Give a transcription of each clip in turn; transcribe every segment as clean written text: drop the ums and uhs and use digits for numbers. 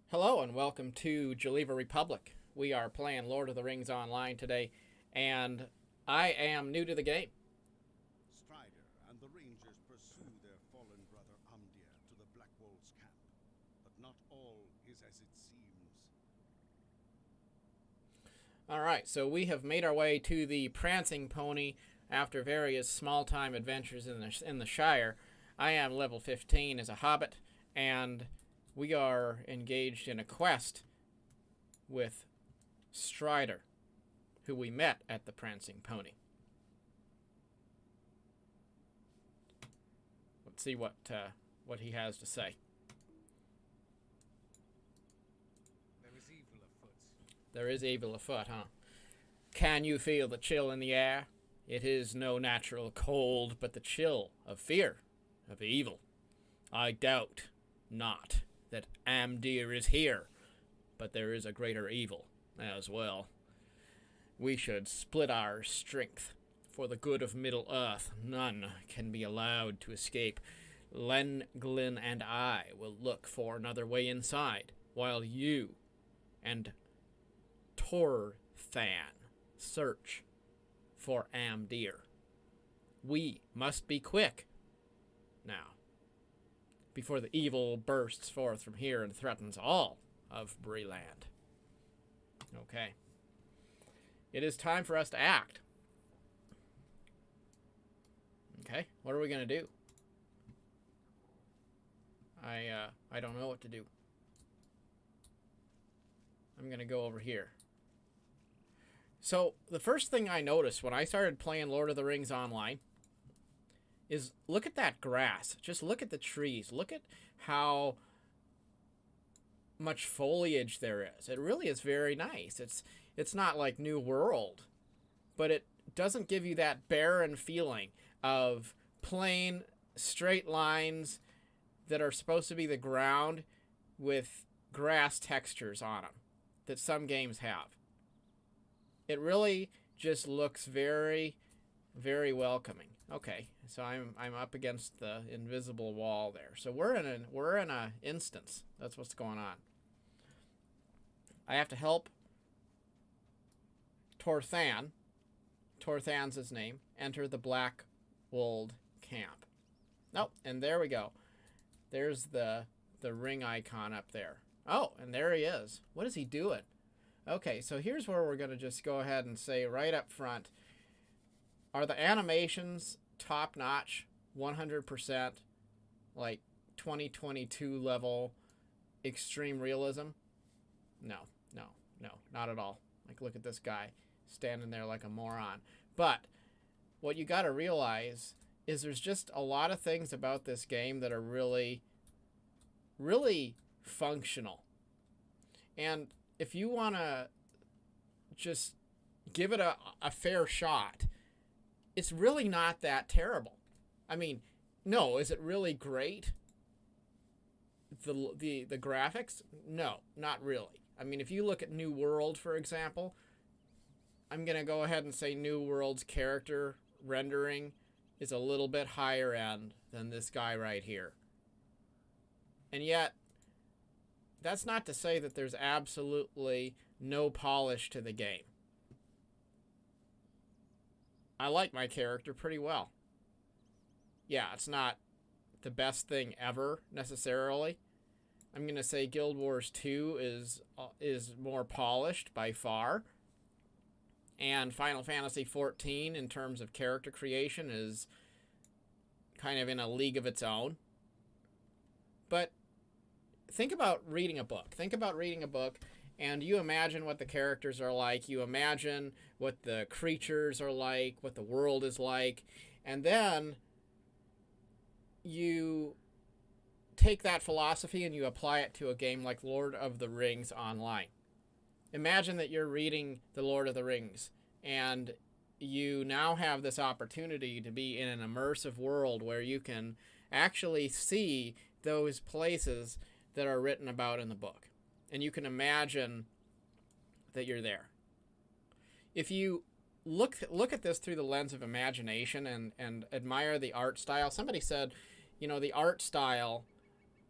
Hello and welcome to Geneva Republic. We are playing Lord of the Rings Online today, and I am new to the game. Strider and the Rangers pursue their fallen brother Amdir to the Black Wolves' camp, but not all is as it seems. Alright, so we have made our way to the Prancing Pony after various small-time adventures in the Shire. I am level 15 as a hobbit, and we are engaged in a quest with Strider, who we met at the Prancing Pony. Let's see what he has to say. There is evil afoot. There is evil afoot, huh? Can you feel the chill in the air? It is no natural cold, but the chill of fear, of evil. I doubt not that Amdir is here, but there is a greater evil as well. We should split our strength. For the good of Middle-earth, none can be allowed to escape. Glyn and I will look for another way inside, while you and Torthan search for Amdir. We must be quick now, before the evil bursts forth from here and threatens all of Breland. Okay. It is time for us to act. Okay, what are we going to do? I don't know what to do. I'm going to go over here. So, the first thing I noticed when I started playing Lord of the Rings Online is look at that grass. Just look at the trees. Look at how much foliage there is. It really is very nice. It's not like New World, but it doesn't give you that barren feeling of plain straight lines that are supposed to be the ground with grass textures on them that some games have. It really just looks very, very welcoming. Okay, so I'm up against the invisible wall there. So we're in a instance. That's what's going on. I have to help Torthan. Torthan's his name. Enter the Black Wold camp. Oh, and there we go. There's the ring icon up there. Oh, and there he is. What is he doing? Okay, so here's where we're going to just go ahead and say right up front, are the animations top-notch, 100%, like 2022 level extreme realism? No, not at all. Like, look at this guy standing there like a moron. But what you got to realize is there's just a lot of things about this game that are really, really functional. And if you want to just give it a fair shot, it's really not that terrible. I mean, no, is it really great? The graphics? No, not really. I mean, if you look at New World, for example, I'm going to go ahead and say New World's character rendering is a little bit higher end than this guy right here. And yet, that's not to say that there's absolutely no polish to the game. I like my character pretty well. Yeah, it's not the best thing ever, necessarily. I'm going to say Guild Wars 2 is more polished by far. And Final Fantasy 14, in terms of character creation, is kind of in a league of its own. But think about reading a book. Think about reading a book, and you imagine what the characters are like. You imagine what the creatures are like, what the world is like. And then you take that philosophy and you apply it to a game like Lord of the Rings Online. Imagine that you're reading The Lord of the Rings, and you now have this opportunity to be in an immersive world where you can actually see those places that are written about in the book. And you can imagine that you're there. If you look at this through the lens of imagination and admire the art style, somebody said, the art style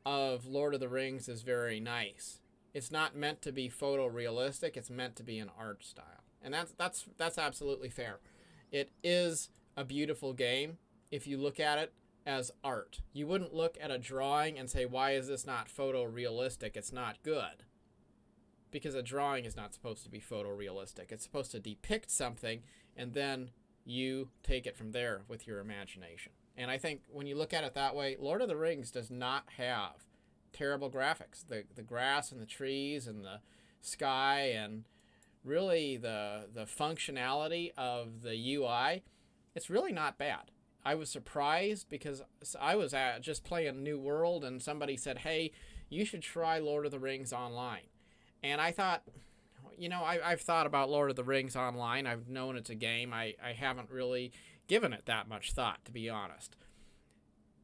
of Lord of the Rings is very nice. It's not meant to be photorealistic. It's meant to be an art style, and that's absolutely fair. It is a beautiful game if you look at it as art. You wouldn't look at a drawing and say, why is this not photorealistic? It's not good. Because a drawing is not supposed to be photorealistic. It's supposed to depict something, and then you take it from there with your imagination. And I think when you look at it that way, Lord of the Rings does not have terrible graphics. The grass and the trees and the sky and really the functionality of the UI, it's really not bad. I was surprised because I was just playing New World and somebody said, hey, you should try Lord of the Rings Online. And I thought, you know, I've thought about Lord of the Rings Online. I've known it's a game. I haven't really given it that much thought, to be honest.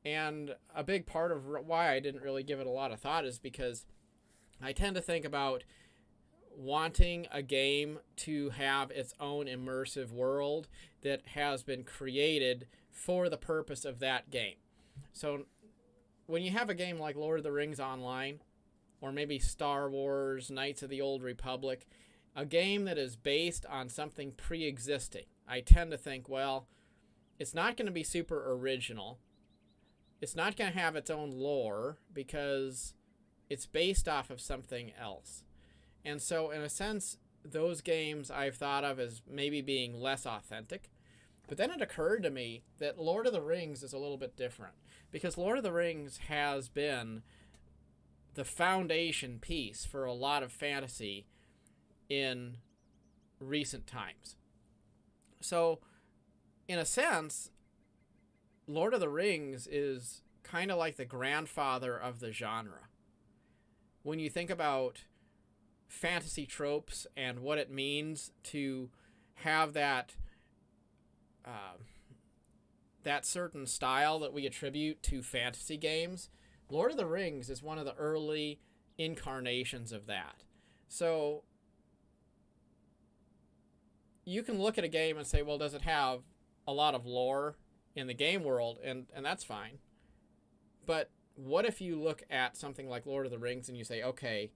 And a big part of why I didn't really give it a lot of thought is because I tend to think about wanting a game to have its own immersive world that has been created for the purpose of that game. So when you have a game like Lord of the Rings Online, or maybe Star Wars, Knights of the Old Republic, a game that is based on something pre-existing, I tend to think, well, it's not going to be super original. It's not going to have its own lore because it's based off of something else. And so, in a sense, those games I've thought of as maybe being less authentic. But then it occurred to me that Lord of the Rings is a little bit different, because Lord of the Rings has been the foundation piece for a lot of fantasy in recent times. So, in a sense, Lord of the Rings is kind of like the grandfather of the genre. When you think about fantasy tropes and what it means to have that that certain style that we attribute to fantasy games, Lord of the Rings is one of the early incarnations of that. So you can look at a game and say, well, does it have a lot of lore in the game world? And that's fine. But what if you look at something like Lord of the Rings and you say, okay,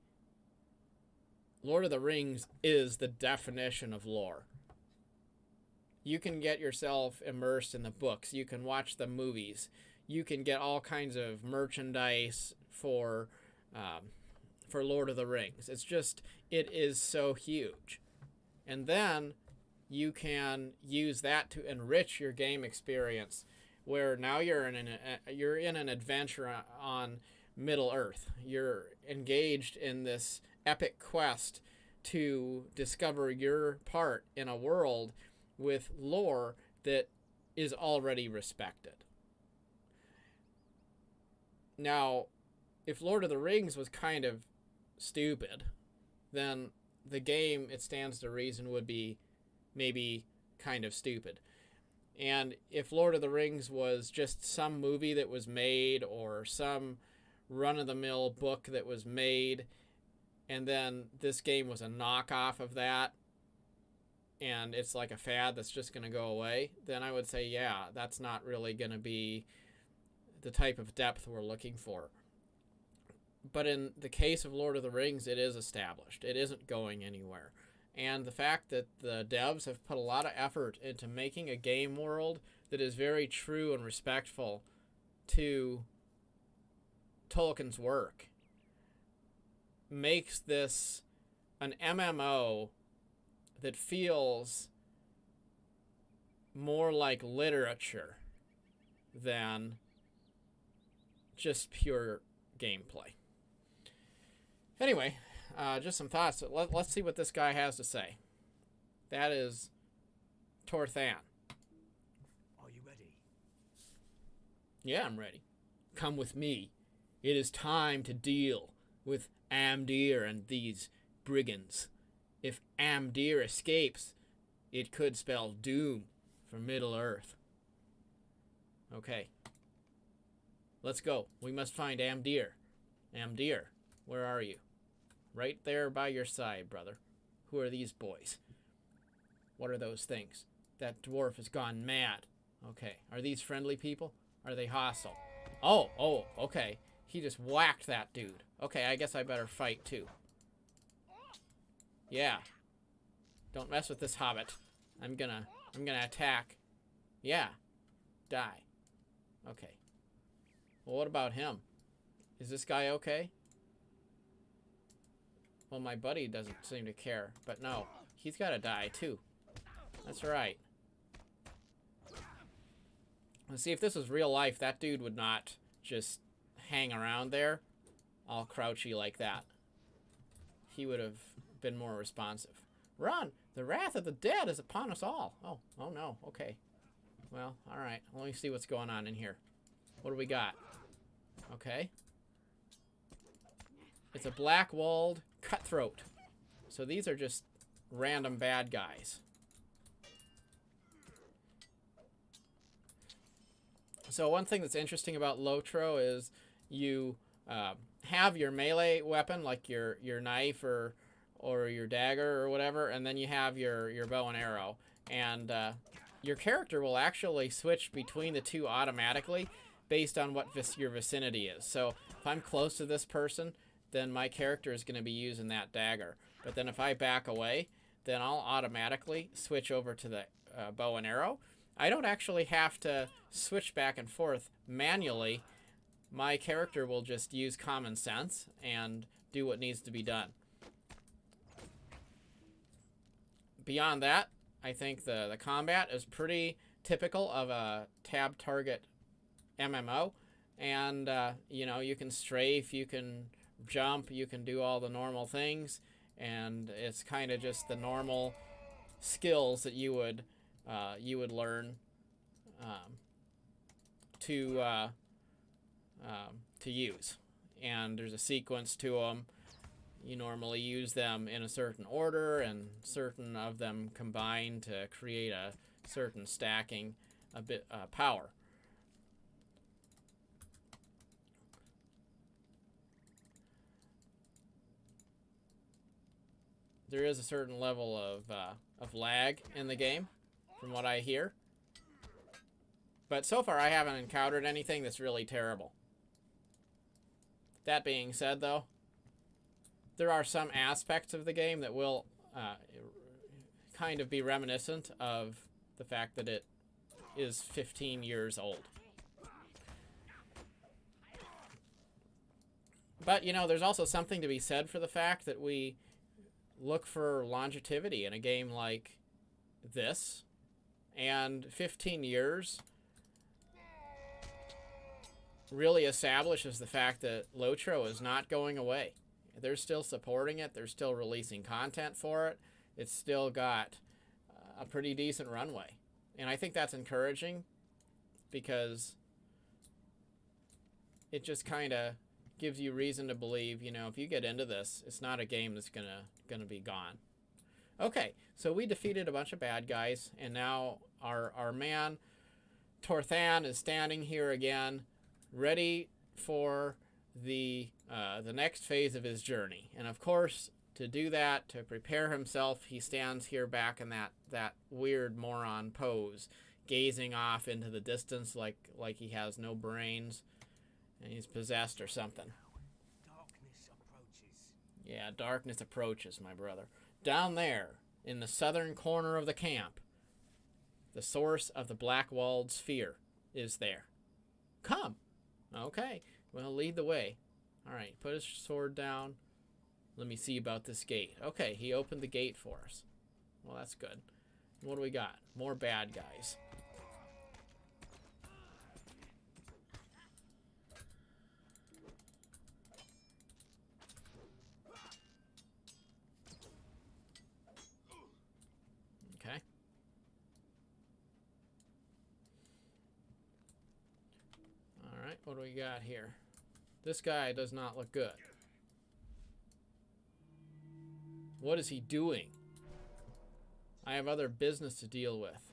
Lord of the Rings is the definition of lore. You can get yourself immersed in the books. You can watch the movies. You can get all kinds of merchandise for Lord of the Rings. It's just, it is so huge. And then you can use that to enrich your game experience, where now you're in an adventure on Middle Earth. You're engaged in this epic quest to discover your part in a world with lore that is already respected. Now, if Lord of the Rings was kind of stupid, then the game, it stands to reason, would be maybe kind of stupid. And if Lord of the Rings was just some movie that was made, or some run-of-the-mill book that was made, and then this game was a knockoff of that, and it's like a fad that's just going to go away, then I would say, yeah, that's not really going to be the type of depth we're looking for. But in the case of Lord of the Rings, it is established. It isn't going anywhere. And the fact that the devs have put a lot of effort into making a game world that is very true and respectful to Tolkien's work makes this an MMO that feels more like literature than just pure gameplay. Anyway, just some thoughts. Let's see what this guy has to say. That is Torthan. Are you ready? Yeah, I'm ready. Come with me. It is time to deal with Amdir and these brigands. If Amdir escapes, it could spell doom for Middle-earth. Okay. Let's go. We must find Amdir. Amdir, where are you? Right there by your side, brother. Who are these boys? What are those things? That dwarf has gone mad. Okay. Are these friendly people? Are they hostile? Oh, okay. He just whacked that dude. Okay, I guess I better fight too. Yeah. Don't mess with this hobbit. I'm gonna attack. Yeah. Die. Okay. Well, what about him? Is this guy okay? Well, my buddy doesn't seem to care, but no. He's gotta die, too. That's right. Let's see, if this was real life, that dude would not just hang around there all crouchy like that. He would have been more responsive. Run! The wrath of the dead is upon us all. Oh no. Okay. Well, alright. Let me see what's going on in here. What do we got? Okay. It's a black-walled cutthroat. So these are just random bad guys. So one thing that's interesting about LOTRO is you have your melee weapon, like your knife or your dagger or whatever, and then you have your bow and arrow. And your character will actually switch between the two automatically based on what your vicinity is. So if I'm close to this person, then my character is going to be using that dagger. But then if I back away, then I'll automatically switch over to the bow and arrow. I don't actually have to switch back and forth manually. My character will just use common sense and do what needs to be done. Beyond that, I think the combat is pretty typical of a tab target MMO. And, you know, you can strafe, you can jump, you can do all the normal things. And it's kind of just the normal skills that you would learn to use. And there's a sequence to them. You normally use them in a certain order, and certain of them combine to create a certain stacking power. There is a certain level of lag in the game, from what I hear. But so far, I haven't encountered anything that's really terrible. That being said, though, there are some aspects of the game that will kind of be reminiscent of the fact that it is 15 years old. But, you know, there's also something to be said for the fact that we look for longevity in a game like this. And 15 years really establishes the fact that LOTRO is not going away. They're still supporting it. They're still releasing content for it. It's still got a pretty decent runway. And I think that's encouraging because it just kind of gives you reason to believe, you know, if you get into this, it's not a game that's gonna be gone. Okay, so we defeated a bunch of bad guys, and now our man Torthan is standing here again, ready for the next phase of his journey. And of course, to do that, to prepare himself, he stands here back in that weird moron pose, gazing off into the distance like he has no brains and he's possessed or something. Darkness approaches. Yeah, darkness approaches, my brother. Down there, in the southern corner of the camp, the source of the black-walled sphere is there. Come! Okay, well, lead the way. Alright, put his sword down. Let me see about this gate. Okay, he opened the gate for us. Well, that's good. What do we got? More bad guys. Okay. Alright, what do we got here? This guy does not look good. What is he doing? I have other business to deal with.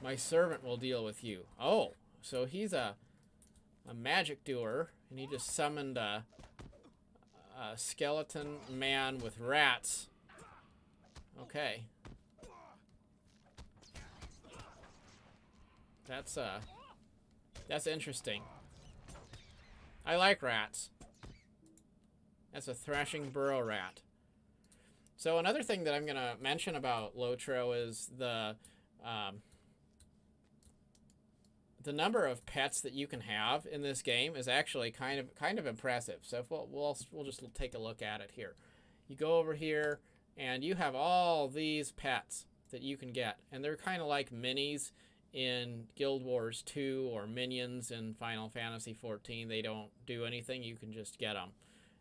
My servant will deal with you. Oh, so he's a magic doer, and he just summoned a skeleton man with rats. Okay. That's interesting. I like rats. That's a thrashing burrow rat. So another thing that I'm going to mention about LOTRO is um, the number of pets that you can have in this game is actually kind of impressive. So if we'll just take a look at it here. You go over here and you have all these pets that you can get, and they're kind of like minis in Guild Wars 2 or minions in Final Fantasy 14. They don't do anything, you can just get them.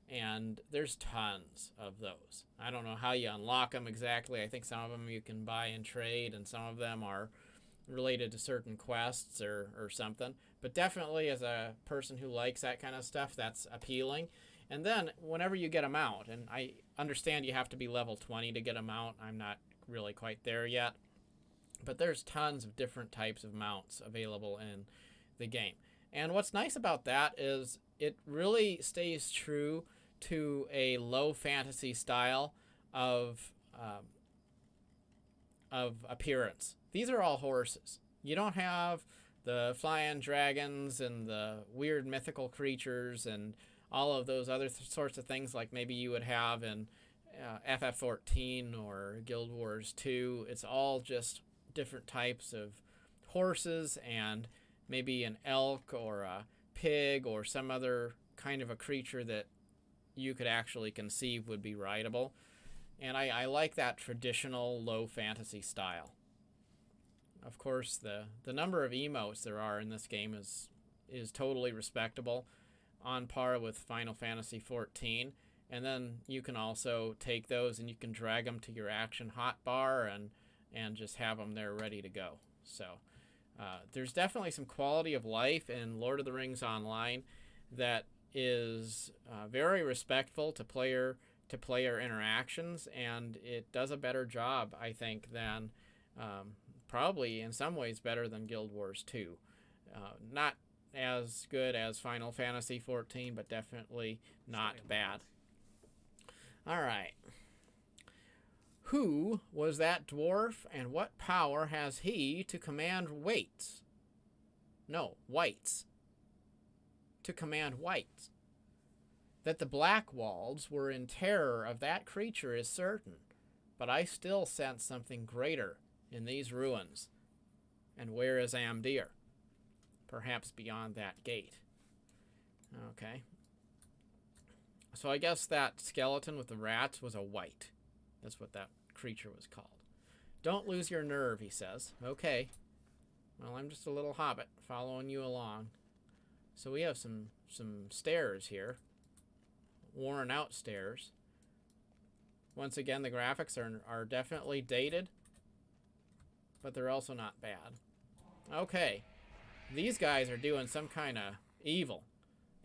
And there's tons of those. I don't know how you unlock them exactly. I think some of them you can buy and trade, and some of them are related to certain quests or something. But definitely as a person who likes that kind of stuff, that's appealing. And then whenever you get them out, and I understand you have to be level 20 to get them out. I'm not really quite there yet. But there's tons of different types of mounts available in the game. And what's nice about that is it really stays true to a low fantasy style of appearance. These are all horses. You don't have the flying dragons and the weird mythical creatures and all of those other sorts of things like maybe you would have in FF14 or Guild Wars 2. It's all just different types of horses and maybe an elk or a pig or some other kind of a creature that you could actually conceive would be rideable. And I like that traditional low fantasy style. Of course, the number of emotes there are in this game is totally respectable, on par with Final Fantasy 14. And then you can also take those and you can drag them to your action hotbar and just have them there ready to go. So there's definitely some quality of life in Lord of the Rings Online that is very respectful to player interactions, and it does a better job, I think, than probably in some ways better than Guild Wars 2. Not as good as Final Fantasy 14, but definitely not bad. All right. Who was that dwarf, and what power has he to command whites? No, whites. To command whites. That the Blackwalds were in terror of that creature is certain, but I still sense something greater in these ruins. And where is Amdir? Perhaps beyond that gate. Okay. So I guess that skeleton with the rats was a white. That's what that creature was called. Don't lose your nerve, he says. Okay. Well, I'm just a little hobbit following you along. So we have some stairs here. Worn out stairs. Once again, the graphics are definitely dated, but they're also not bad. Okay. These guys are doing some kind of evil.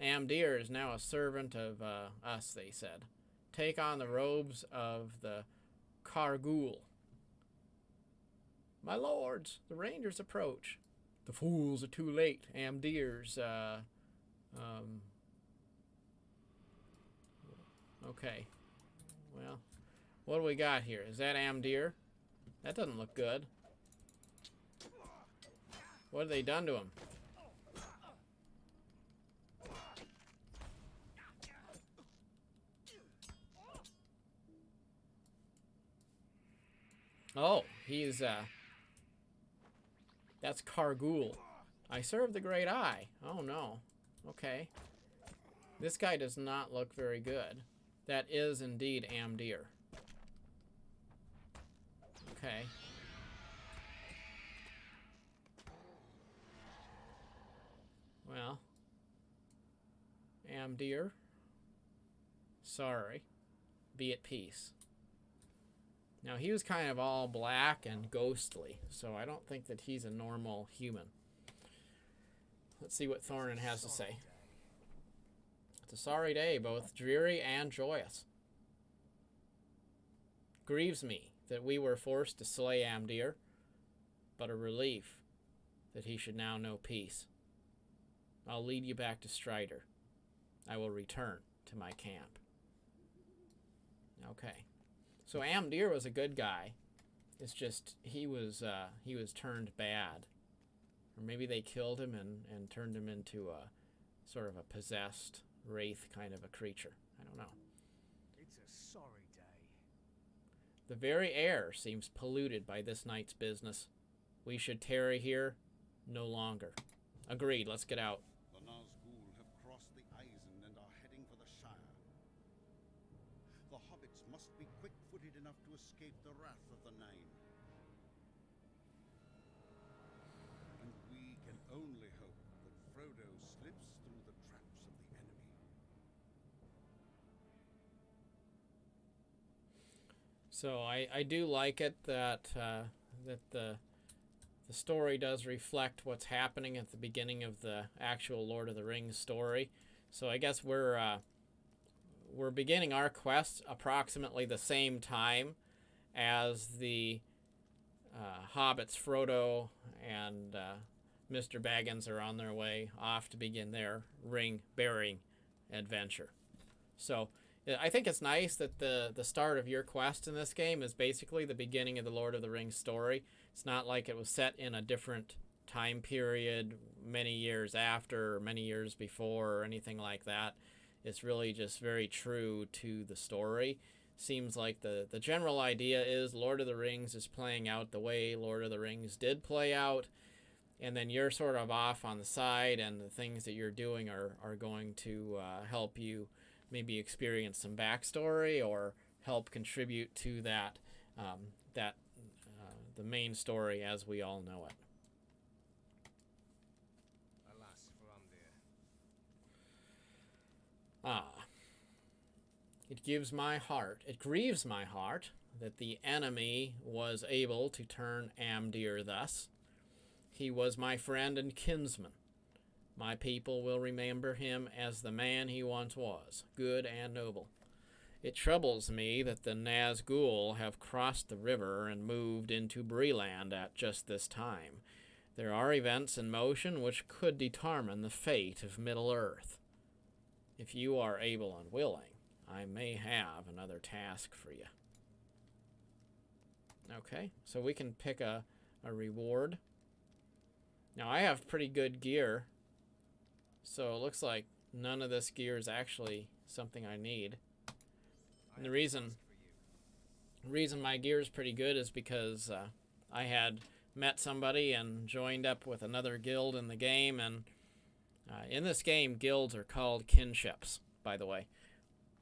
Amdir is now a servant of us, they said. Take on the robes of the Kargul. My lords, the rangers approach. The fools are too late. Amdir's, okay. Well, what do we got here? Is that Amdir? That doesn't look good. What have they done to him? Oh, he's, that's Kargul. I serve the Great Eye. Oh, no. Okay. This guy does not look very good. That is indeed Amdir. Okay. Well. Amdir. Sorry. Be at peace. Now, he was kind of all black and ghostly, so I don't think that he's a normal human. Let's see what Thornin has to say. It's a sorry day, both dreary and joyous. Grieves me that we were forced to slay Amdir, but a relief that he should now know peace. I'll lead you back to Strider. I will return to my camp. Okay. So Amdir was a good guy. It's just he was turned bad. Or maybe they killed him and turned him into a sort of a possessed wraith kind of a creature. I don't know. It's a sorry day. The very air seems polluted by this night's business. We should tarry here no longer. Agreed, let's get out. The Nazgul have crossed the Eisen and are heading for the Shire. The hobbits must be quick-footed enough to escape the wrath of the Nine. And we can only hope that Frodo slips through the traps of the enemy. So I do like it that the story does reflect what's happening at the beginning of the actual Lord of the Rings story. So I guess we're beginning our quest approximately the same time as the hobbits Frodo and Mr. Baggins are on their way off to begin their ring-bearing adventure. So I think it's nice that the start of your quest in this game is basically the beginning of the Lord of the Rings story. It's not like it was set in a different time period many years after or many years before or anything like that. It's really just very true to the story. Seems like the general idea is Lord of the Rings is playing out the way Lord of the Rings did play out, and then you're sort of off on the side, and the things that you're doing are going to help you maybe experience some backstory or help contribute to that the main story as we all know it. Alas for Umdir. It grieves my heart that the enemy was able to turn Amdir thus. He was my friend and kinsman. My people will remember him as the man he once was, good and noble. It troubles me that the Nazgul have crossed the river and moved into Breland at just this time. There are events in motion which could determine the fate of Middle-earth. If you are able and willing, I may have another task for you. Okay, so we can pick a reward. Now, I have pretty good gear, so it looks like none of this gear is actually something I need. And the reason my gear is pretty good is because I had met somebody and joined up with another guild in the game, and in this game, guilds are called kinships, by the way.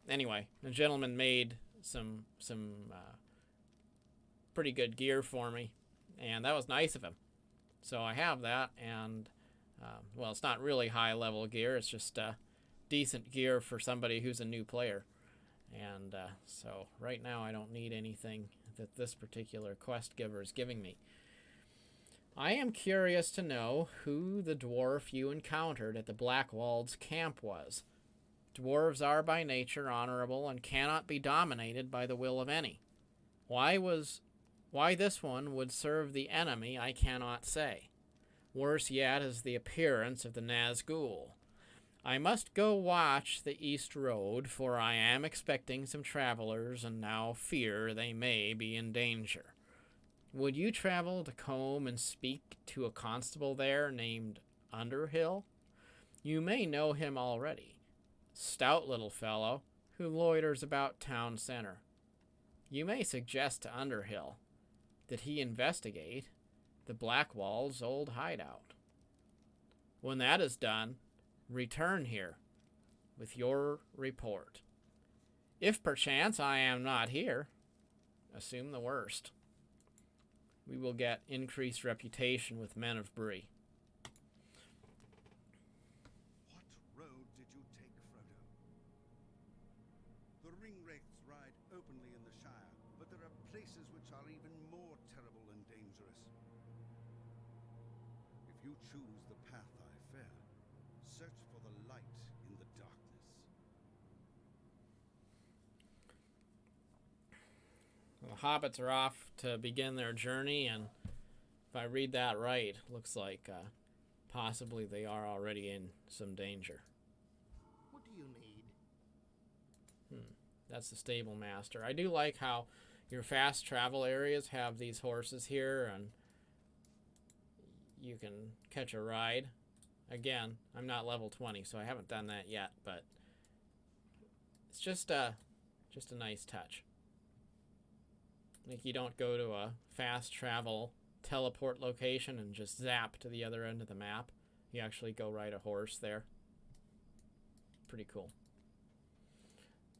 Anyway, the gentleman made some pretty good gear for me, and that was nice of him. So I have that, and well, it's not really high-level gear. It's just decent gear for somebody who's a new player. And so right now I don't need anything that this particular quest giver is giving me. I am curious to know who the dwarf you encountered at the Blackwald's camp was. Dwarves are by nature honorable and cannot be dominated by the will of any. Why this one would serve the enemy, I cannot say. Worse yet is the appearance of the Nazgul. I must go watch the east road, for I am expecting some travelers, and now fear they may be in danger. Would you travel to Combe and speak to a constable there named Underhill? You may know him already. Stout little fellow who loiters about town center. You may suggest to Underhill that he investigate the Blackwald's old hideout. When that is done, return here with your report. If perchance I am not here, assume the worst. We will get increased reputation with men of Bree. What road did you take, Frodo? The ringwraiths ride openly in the Shire, but there are places which are even more terrible and dangerous. If you choose the path I fare, search for the light in the darkness. The hobbits are off to begin their journey, and if I read that right, looks like possibly they are already in some danger. What do you need? That's the stable master. I do like how your fast travel areas have these horses here, and you can catch a ride. Again, I'm not level 20, so I haven't done that yet, but it's just a nice touch. Like, you don't go to a fast travel teleport location and just zap to the other end of the map. You actually go ride a horse there. Pretty cool.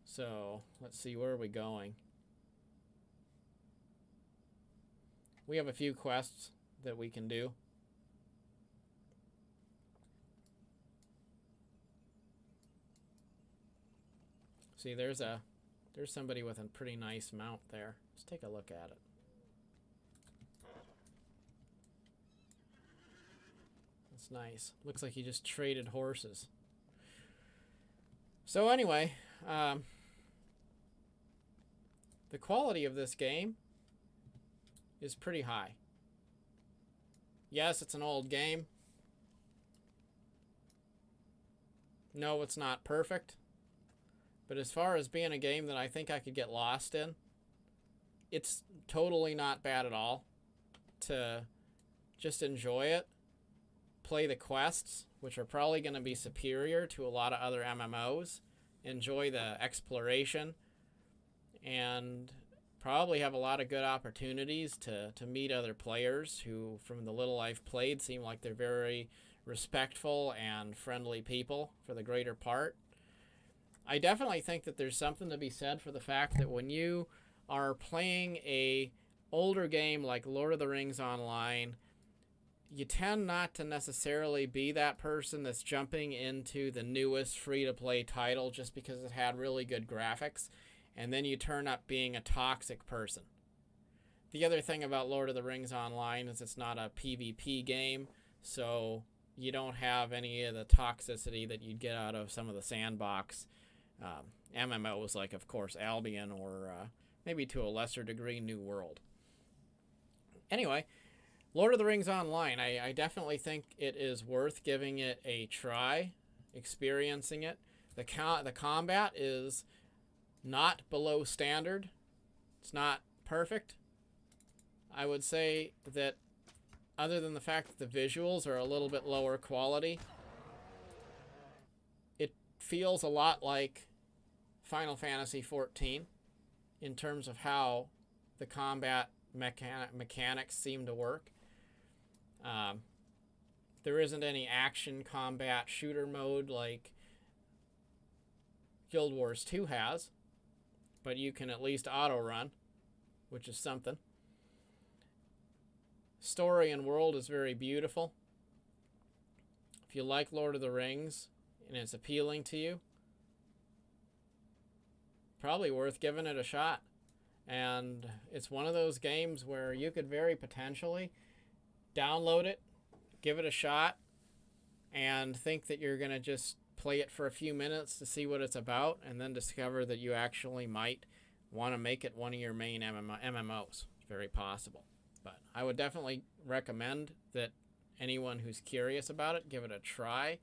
So, let's see, where are we going? We have a few quests that we can do. See, there's somebody with a pretty nice mount there. Let's take a look at it. That's nice. Looks like he just traded horses. So anyway, the quality of this game is pretty high. Yes, it's an old game. No, it's not perfect. But as far as being a game that I think I could get lost in, it's totally not bad at all. To just enjoy it, play the quests, which are probably going to be superior to a lot of other MMOs, enjoy the exploration, and probably have a lot of good opportunities to meet other players who, from the little I've played, seem like they're very respectful and friendly people for the greater part. I definitely think that there's something to be said for the fact that when you are playing a older game like Lord of the Rings Online, you tend not to necessarily be that person that's jumping into the newest free-to-play title just because it had really good graphics, and then you turn up being a toxic person. The other thing about Lord of the Rings Online is it's not a PvP game, so you don't have any of the toxicity that you'd get out of some of the sandbox MMOs, like, of course, Albion, or maybe to a lesser degree, New World. Anyway, Lord of the Rings Online, I definitely think it is worth giving it a try, experiencing it. The combat is not below standard. It's not perfect. I would say that other than the fact that the visuals are a little bit lower quality, it feels a lot like Final Fantasy XIV in terms of how the combat mechanics seem to work. There isn't any action combat shooter mode like Guild Wars 2 has, but you can at least auto run, which is something. Story and world is very beautiful. If you like Lord of the Rings and it's appealing to you, probably worth giving it a shot. And it's one of those games where you could very potentially download it, give it a shot, and think that you're going to just play it for a few minutes to see what it's about, and then discover that you actually might want to make it one of your main MMOs. It's very possible. But I would definitely recommend that anyone who's curious about it, give it a try.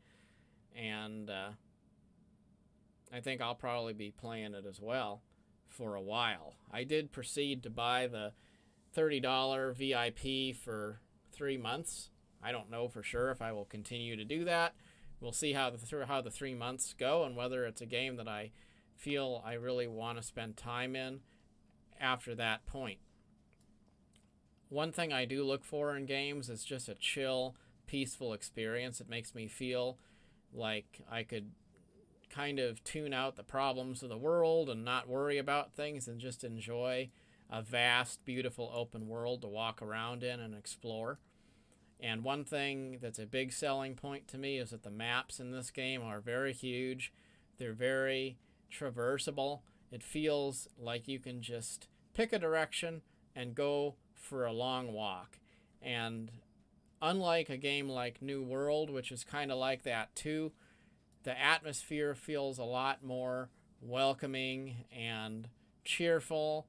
And I think I'll probably be playing it as well for a while. I did proceed to buy the $30 VIP for 3 months. I don't know for sure if I will continue to do that. We'll see how the 3 months go and whether it's a game that I feel I really want to spend time in after that point. One thing I do look for in games is just a chill, peaceful experience. It makes me feel like I could kind of tune out the problems of the world and not worry about things and just enjoy a vast, beautiful open world to walk around in and explore. And one thing that's a big selling point to me is that the maps in this game are very huge. They're very traversable. It feels like you can just pick a direction and go for a long walk. And unlike a game like New World, which is kind of like that too, the atmosphere feels a lot more welcoming and cheerful,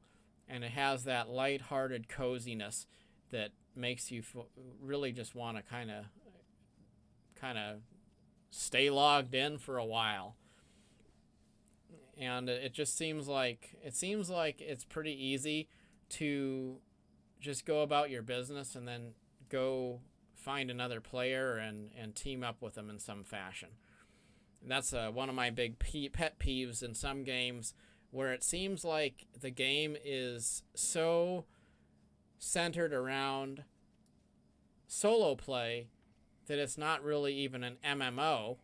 and it has that light-hearted coziness that makes you really just want to kind of stay logged in for a while. And it just seems like it's pretty easy to just go about your business and then go find another player and team up with them in some fashion. And that's one of my big pet peeves in some games where it seems like the game is so centered around solo play that it's not really even an MMO,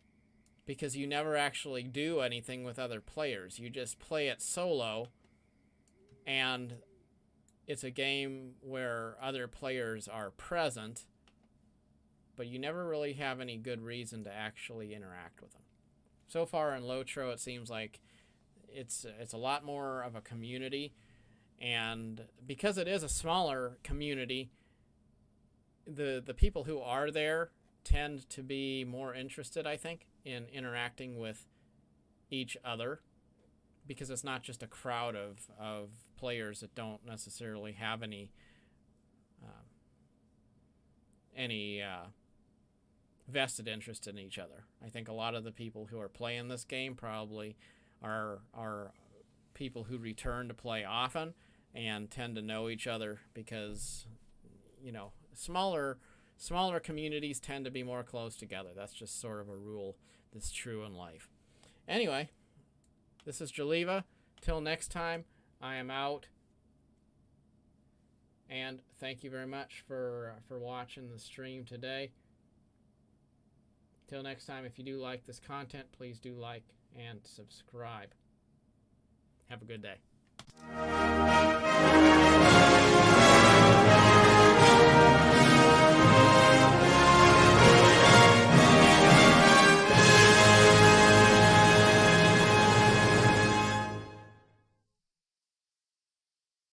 because you never actually do anything with other players. You just play it solo, and it's a game where other players are present, but you never really have any good reason to actually interact with them. So far in LOTRO, it seems like it's a lot more of a community, and because it is a smaller community, the people who are there tend to be more interested, I think, in interacting with each other, because it's not just a crowd of players that don't necessarily have any vested interest in each other. I think a lot of the people who are playing this game probably are people who return to play often and tend to know each other, because, you know, smaller communities tend to be more close together. That's just sort of a rule that's true in life. Anyway, this is Jaliva. Till next time, I am out. And thank you very much for watching the stream today. Till next time, if you do like this content, please do like and subscribe. Have a good day.